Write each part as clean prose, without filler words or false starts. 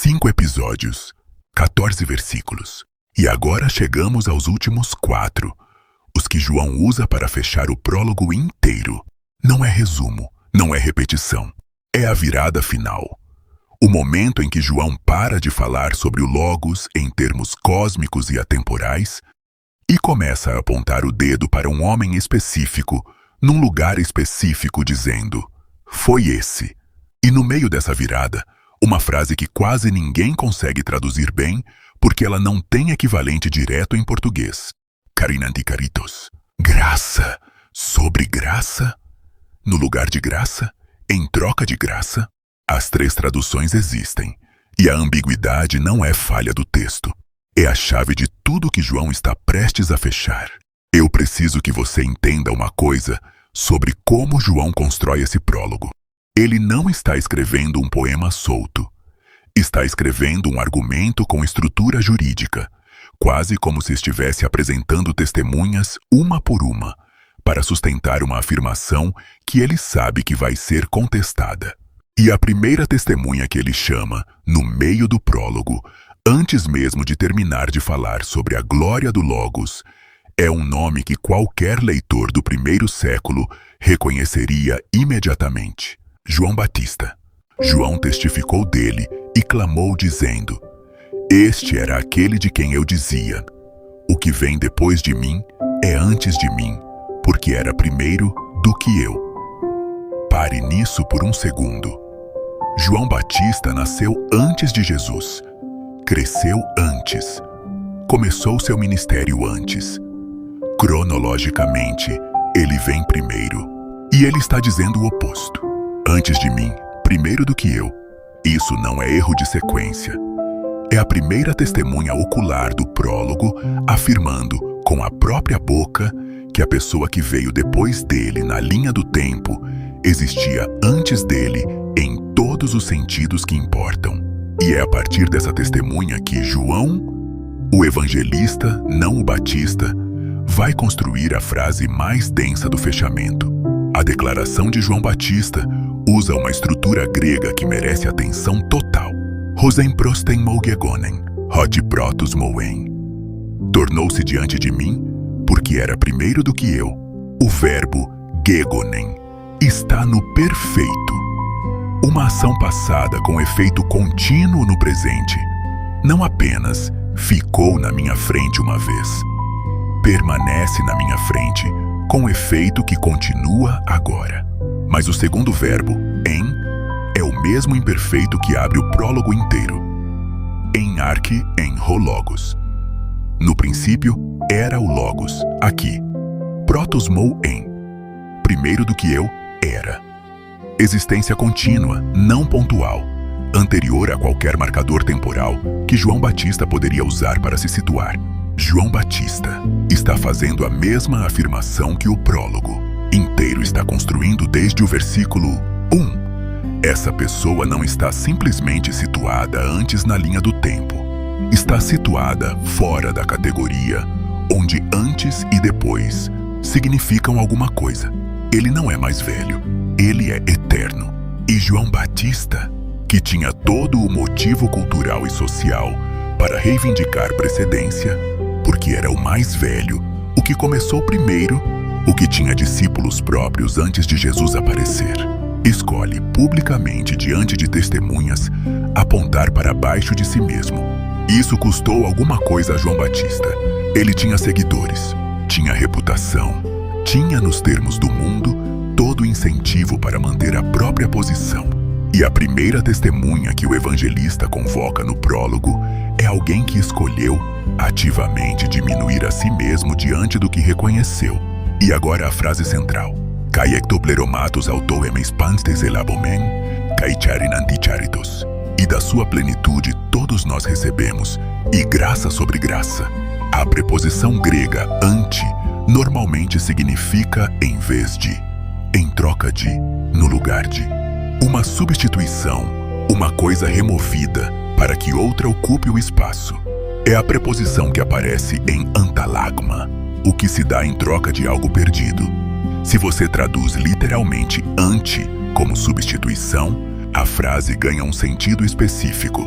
5 episódios, 14 versículos. E agora chegamos aos últimos 4, os que João usa para fechar o prólogo inteiro. Não é resumo, não é repetição. É a virada final. O momento em que João para de falar sobre o Logos em termos cósmicos e atemporais e começa a apontar o dedo para um homem específico, num lugar específico, dizendo: foi esse. E no meio dessa virada, uma frase que quase ninguém consegue traduzir bem porque ela não tem equivalente direto em português. Carinanticaritos. Graça sobre graça? No lugar de graça? Em troca de graça? As 3 traduções existem, e a ambiguidade não é falha do texto. É a chave de tudo que João está prestes a fechar. Eu preciso que você entenda uma coisa sobre como João constrói esse prólogo. Ele não está escrevendo um poema solto. Está escrevendo um argumento com estrutura jurídica, quase como se estivesse apresentando testemunhas uma por uma, para sustentar uma afirmação que ele sabe que vai ser contestada. E a primeira testemunha que ele chama, no meio do prólogo, antes mesmo de terminar de falar sobre a glória do Logos, é um nome que qualquer leitor do 1º século reconheceria imediatamente: João Batista. João testificou dele e clamou dizendo: este era aquele de quem eu dizia: o que vem depois de mim é antes de mim, porque era primeiro do que eu. Pare nisso por um segundo. João Batista nasceu antes de Jesus, cresceu antes, começou seu ministério antes. Cronologicamente, ele vem primeiro. E ele está dizendo o oposto: antes de mim, primeiro do que eu. Isso não é erro de sequência. É a primeira testemunha ocular do prólogo afirmando com a própria boca que a pessoa que veio depois dele na linha do tempo existia antes dele em todos os sentidos que importam. E é a partir dessa testemunha que João, o evangelista, não o Batista, vai construir a frase mais densa do fechamento. A declaração de João Batista usa uma estrutura grega que merece atenção total. Rosen prosten mougegonen, hod protos moen. Tornou-se diante de mim, porque era primeiro do que eu. O verbo gegonen está no perfeito. Uma ação passada com efeito contínuo no presente. Não apenas ficou na minha frente uma vez. Permanece na minha frente com efeito que continua agora. Mas o segundo verbo, em, é o mesmo imperfeito que abre o prólogo inteiro. Em arque, en ho logos. No princípio, era o Logos, aqui. Protos mou en. Primeiro do que eu, era. Existência contínua, não pontual, anterior a qualquer marcador temporal que João Batista poderia usar para se situar. João Batista está fazendo a mesma afirmação que o prólogo inteiro está construindo desde o versículo 1. Essa pessoa não está simplesmente situada antes na linha do tempo. Está situada fora da categoria onde antes e depois significam alguma coisa. Ele não é mais velho, ele é eterno. E João Batista, que tinha todo o motivo cultural e social para reivindicar precedência, porque era o mais velho, o que começou primeiro, o que tinha discípulos próprios antes de Jesus aparecer, escolhe publicamente diante de testemunhas apontar para baixo de si mesmo. Isso custou alguma coisa a João Batista. Ele tinha seguidores, tinha reputação, tinha, nos termos do mundo, todo o incentivo para manter a própria posição. E a primeira testemunha que o evangelista convoca no prólogo é alguém que escolheu ativamente diminuir a si mesmo diante do que reconheceu. E agora a frase central: Kai ectopleromatos autoemes panstes elabomen, kai charin anticharitos. E da sua plenitude todos nós recebemos, e graça sobre graça. A preposição grega anti normalmente significa em vez de, em troca de, no lugar de. Uma substituição, uma coisa removida para que outra ocupe o espaço. É a preposição que aparece em antalagma, o que se dá em troca de algo perdido. Se você traduz literalmente anti como substituição, a frase ganha um sentido específico.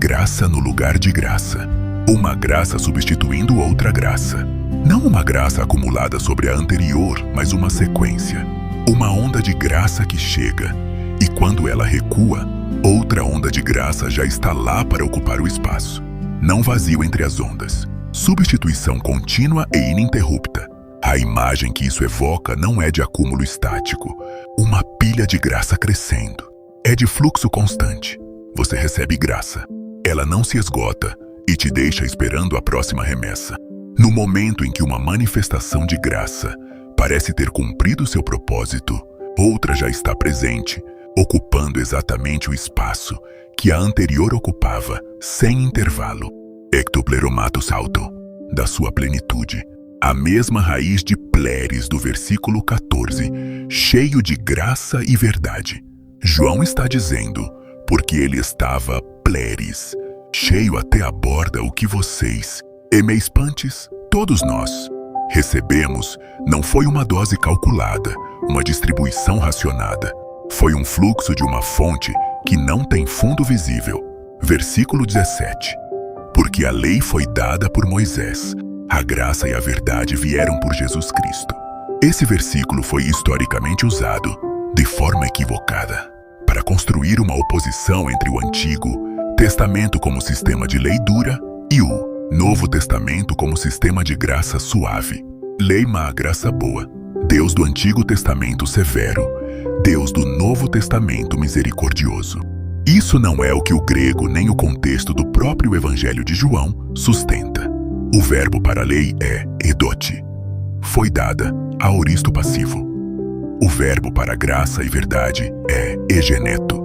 Graça no lugar de graça. Uma graça substituindo outra graça. Não uma graça acumulada sobre a anterior, mas uma sequência. Uma onda de graça que chega, e quando ela recua, outra onda de graça já está lá para ocupar o espaço. Não vazio entre as ondas. Substituição contínua e ininterrupta. A imagem que isso evoca não é de acúmulo estático, uma pilha de graça crescendo. É de fluxo constante. Você recebe graça. Ela não se esgota e te deixa esperando a próxima remessa. No momento em que uma manifestação de graça parece ter cumprido seu propósito, outra já está presente, ocupando exatamente o espaço que a anterior ocupava, sem intervalo. Ectopleromatos auto, da sua plenitude. A mesma raiz de pleres do versículo 14, cheio de graça e verdade. João está dizendo, porque ele estava pleres, cheio até a borda o que vocês, emeispantes, todos nós, recebemos, não foi uma dose calculada, uma distribuição racionada. Foi um fluxo de uma fonte que não tem fundo visível. Versículo 17. Porque a lei foi dada por Moisés, a graça e a verdade vieram por Jesus Cristo. Esse versículo foi historicamente usado, de forma equivocada, para construir uma oposição entre o Antigo Testamento como sistema de lei dura e o Novo Testamento como sistema de graça suave. Lei má, graça boa. Deus do Antigo Testamento severo, Deus do Novo Testamento misericordioso. Isso não é o que o grego nem o contexto do próprio Evangelho de João sustenta. O verbo para a lei é edote. Foi dada, aoristo passivo. O verbo para graça e verdade é egeneto.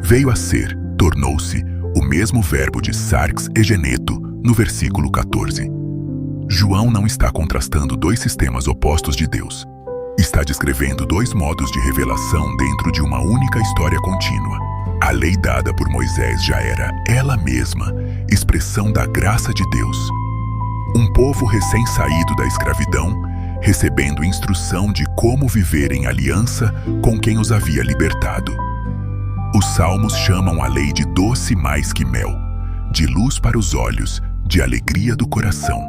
Veio a ser, tornou-se, o mesmo verbo de sarx egeneto no versículo 14. João não está contrastando dois sistemas opostos de Deus. Está descrevendo dois modos de revelação dentro de uma única história contínua. A lei dada por Moisés já era, ela mesma, expressão da graça de Deus. Um povo recém-saído da escravidão, recebendo instrução de como viver em aliança com quem os havia libertado. Os salmos chamam a lei de doce mais que mel, de luz para os olhos, de alegria do coração.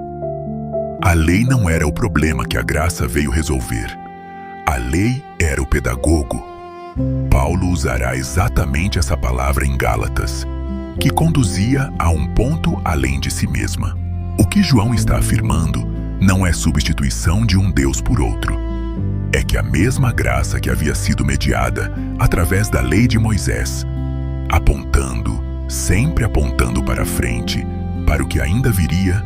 A lei não era o problema que a graça veio resolver. A lei era o pedagogo. Paulo usará exatamente essa palavra em Gálatas, que conduzia a um ponto além de si mesma. O que João está afirmando não é substituição de um Deus por outro. É que a mesma graça que havia sido mediada através da lei de Moisés, apontando, sempre apontando para frente, para o que ainda viria,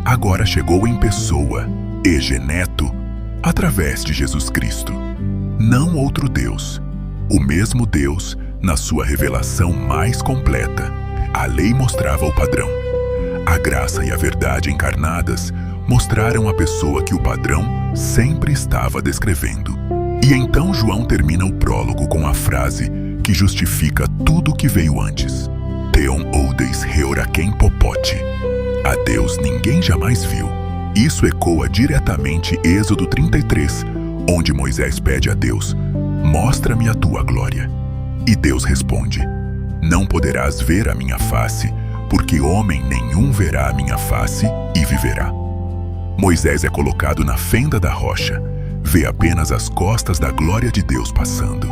agora chegou em pessoa, egeneto, através de Jesus Cristo. Não outro Deus, o mesmo Deus na sua revelação mais completa. A lei mostrava o padrão. A graça e a verdade encarnadas mostraram a pessoa que o padrão sempre estava descrevendo. E então João termina o prólogo com a frase que justifica tudo o que veio antes. Theon oudes heoraken popote. A Deus ninguém jamais viu. Isso ecoa diretamente Êxodo 33, onde Moisés pede a Deus, mostra-me a tua glória. E Deus responde, não poderás ver a minha face, porque homem nenhum verá a minha face e viverá. Moisés é colocado na fenda da rocha, vê apenas as costas da glória de Deus passando.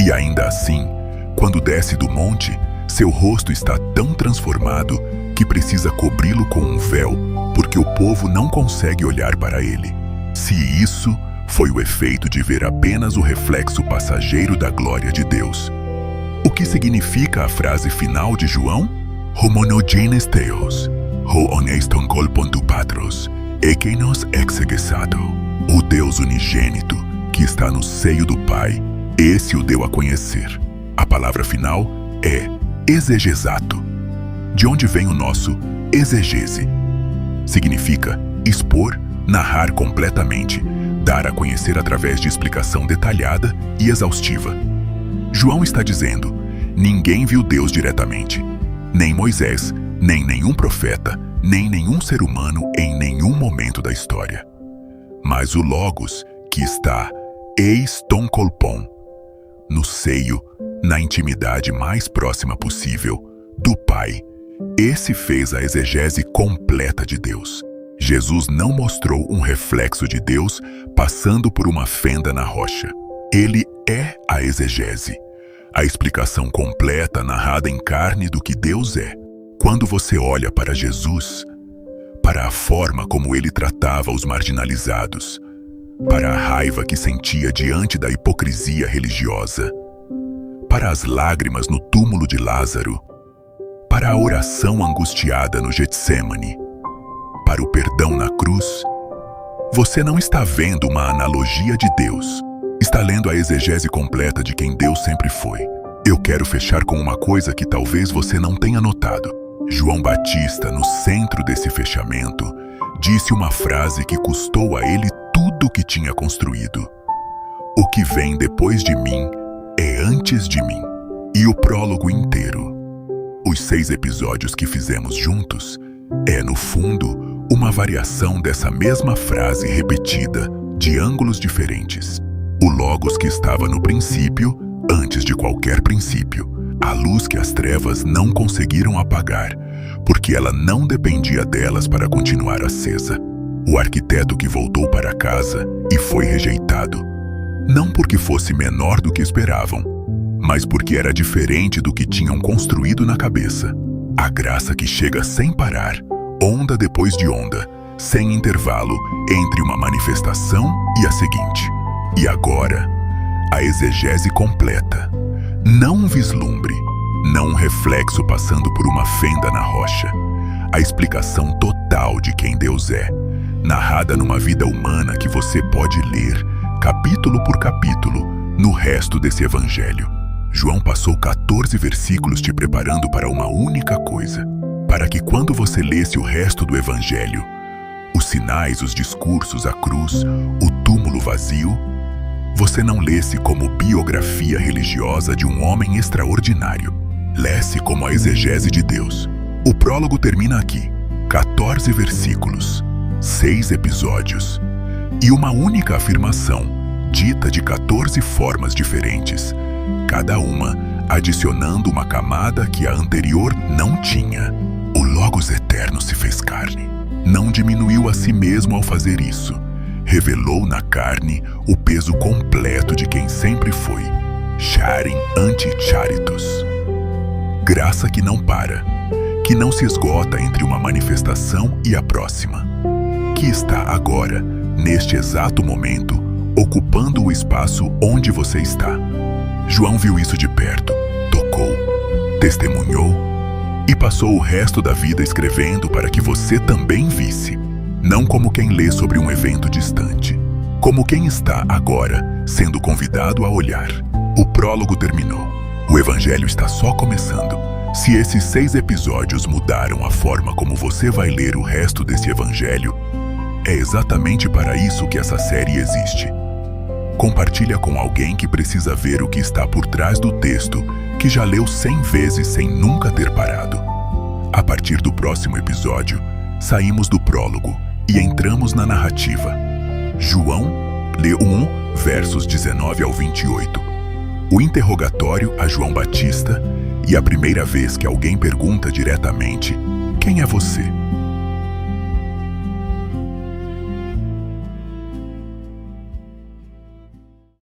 E ainda assim, quando desce do monte, seu rosto está tão transformado que precisa cobri-lo com um véu, porque o povo não consegue olhar para ele. Se isso foi o efeito de ver apenas o reflexo passageiro da glória de Deus. O que significa a frase final de João? Homonogenes Theos, ho honeston kolpon tu patros, ekenos exegesado. O Deus unigênito, que está no seio do Pai, esse o deu a conhecer. A palavra final é exegesato, de onde vem o nosso exegese. Significa expor, narrar completamente, dar a conhecer através de explicação detalhada e exaustiva. João está dizendo, ninguém viu Deus diretamente, nem Moisés, nem nenhum profeta, nem nenhum ser humano em nenhum momento da história. Mas o Logos, que está eis ton kolpon, no seio, na intimidade mais próxima possível, do Pai. Pai. Esse fez a exegese completa de Deus. Jesus não mostrou um reflexo de Deus passando por uma fenda na rocha. Ele é a exegese, a explicação completa narrada em carne do que Deus é. Quando você olha para Jesus, para a forma como ele tratava os marginalizados, para a raiva que sentia diante da hipocrisia religiosa, para as lágrimas no túmulo de Lázaro, para a oração angustiada no Getsêmani, para o perdão na cruz, você não está vendo uma analogia de Deus. Está lendo a exegese completa de quem Deus sempre foi. Eu quero fechar com uma coisa que talvez você não tenha notado. João Batista, no centro desse fechamento, disse uma frase que custou a ele tudo o que tinha construído. O que vem depois de mim é antes de mim. E o prólogo inteiro, os 6 episódios que fizemos juntos, é, no fundo, uma variação dessa mesma frase repetida, de ângulos diferentes. O Logos que estava no princípio, antes de qualquer princípio. A luz que as trevas não conseguiram apagar, porque ela não dependia delas para continuar acesa. O arquiteto que voltou para casa e foi rejeitado. Não porque fosse menor do que esperavam, mas porque era diferente do que tinham construído na cabeça. A graça que chega sem parar, onda depois de onda, sem intervalo entre uma manifestação e a seguinte. E agora, a exegese completa. Não um vislumbre, não um reflexo passando por uma fenda na rocha. A explicação total de quem Deus é, narrada numa vida humana que você pode ler, capítulo por capítulo, no resto desse evangelho. João passou 14 versículos te preparando para uma única coisa, para que quando você lesse o resto do evangelho, os sinais, os discursos, a cruz, o túmulo vazio, você não lesse como biografia religiosa de um homem extraordinário. Lesse como a exegese de Deus. O prólogo termina aqui. 14 versículos, 6 episódios e uma única afirmação, dita de 14 formas diferentes, cada uma adicionando uma camada que a anterior não tinha. O Logos eterno se fez carne. Não diminuiu a si mesmo ao fazer isso. Revelou na carne o peso completo de quem sempre foi. Charin ante charitos. Graça que não para, que não se esgota entre uma manifestação e a próxima, que está agora, neste exato momento, ocupando o espaço onde você está. João viu isso de perto, tocou, testemunhou e passou o resto da vida escrevendo para que você também visse. Não como quem lê sobre um evento distante, como quem está agora sendo convidado a olhar. O prólogo terminou. O evangelho está só começando. Se esses 6 episódios mudaram a forma como você vai ler o resto desse evangelho, é exatamente para isso que essa série existe. Compartilha com alguém que precisa ver o que está por trás do texto, que já leu 100 vezes sem nunca ter parado. A partir do próximo episódio, saímos do prólogo e entramos na narrativa. João lê 1, versos 19 ao 28. O interrogatório a João Batista e a primeira vez que alguém pergunta diretamente: quem é você?